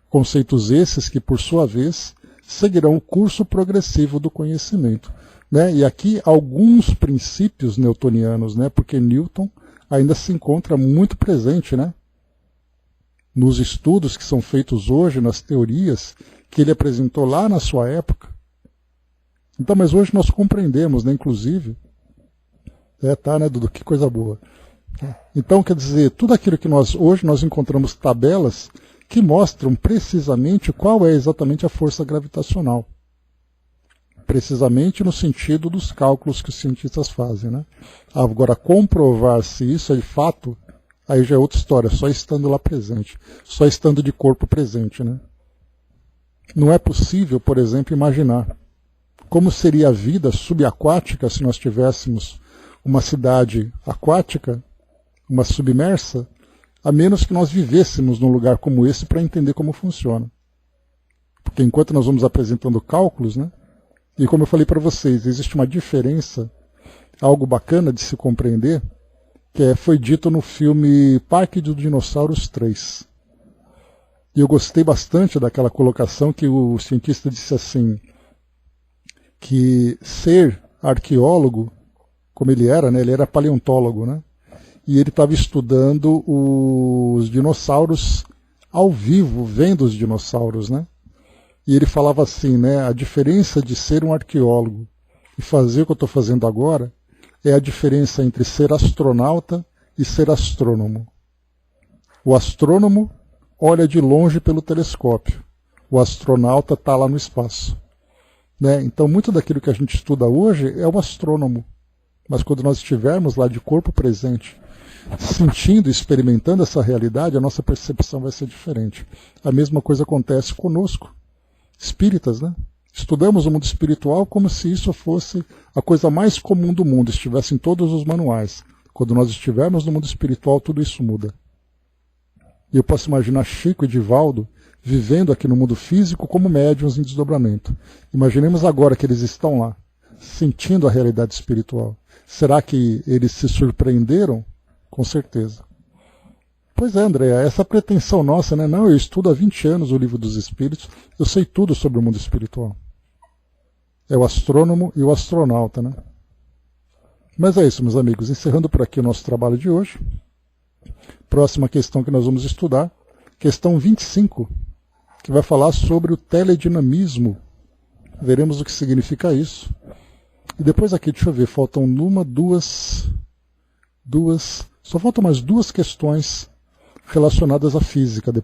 Conceitos esses que, por sua vez, seguirão o curso progressivo do conhecimento. E aqui alguns princípios newtonianos, porque Newton ainda se encontra muito presente, nos estudos que são feitos hoje, nas teorias que ele apresentou lá na sua época. Então, mas hoje nós compreendemos, inclusive, Dudu, que coisa boa. Então, quer dizer, tudo aquilo que hoje nós encontramos tabelas que mostram precisamente qual é exatamente a força gravitacional. Precisamente no sentido dos cálculos que os cientistas fazem. Agora, comprovar se isso é de fato, aí já é outra história, só estando lá presente, só estando de corpo presente. Não é possível, por exemplo, imaginar como seria a vida subaquática se nós tivéssemos uma cidade aquática, uma submersa, a menos que nós vivêssemos num lugar como esse para entender como funciona. Porque enquanto nós vamos apresentando cálculos, e como eu falei para vocês, existe uma diferença, algo bacana de se compreender, que foi dito no filme Parque dos Dinossauros 3. E eu gostei bastante daquela colocação que o cientista disse assim, que ser arqueólogo, como ele era paleontólogo, e ele estava estudando os dinossauros ao vivo, vendo os dinossauros, E ele falava assim, a diferença de ser um arqueólogo e fazer o que eu estou fazendo agora é a diferença entre ser astronauta e ser astrônomo. O astrônomo olha de longe pelo telescópio, o astronauta está lá no espaço. Então, muito daquilo que a gente estuda hoje é o astrônomo. Mas quando nós estivermos lá de corpo presente, sentindo e experimentando essa realidade, a nossa percepção vai ser diferente. A mesma coisa acontece conosco, espíritas, né? Estudamos o mundo espiritual como se isso fosse a coisa mais comum do mundo, estivesse em todos os manuais. Quando nós estivermos no mundo espiritual, tudo isso muda. E eu posso imaginar Chico e Divaldo vivendo aqui no mundo físico como médiuns em desdobramento. Imaginemos agora que eles estão lá, sentindo a realidade espiritual. Será que eles se surpreenderam? Com certeza. Pois é, André, essa pretensão nossa, né? Não, eu estudo há 20 anos o Livro dos Espíritos, eu sei tudo sobre o mundo espiritual. É o astrônomo e o astronauta, né? Mas é isso, meus amigos. Encerrando por aqui o nosso trabalho de hoje. Próxima questão que nós vamos estudar, questão 25, que vai falar sobre o teledinamismo. Veremos o que significa isso. E depois aqui, deixa eu ver, faltam duas, só faltam mais duas questões relacionadas à física. Depois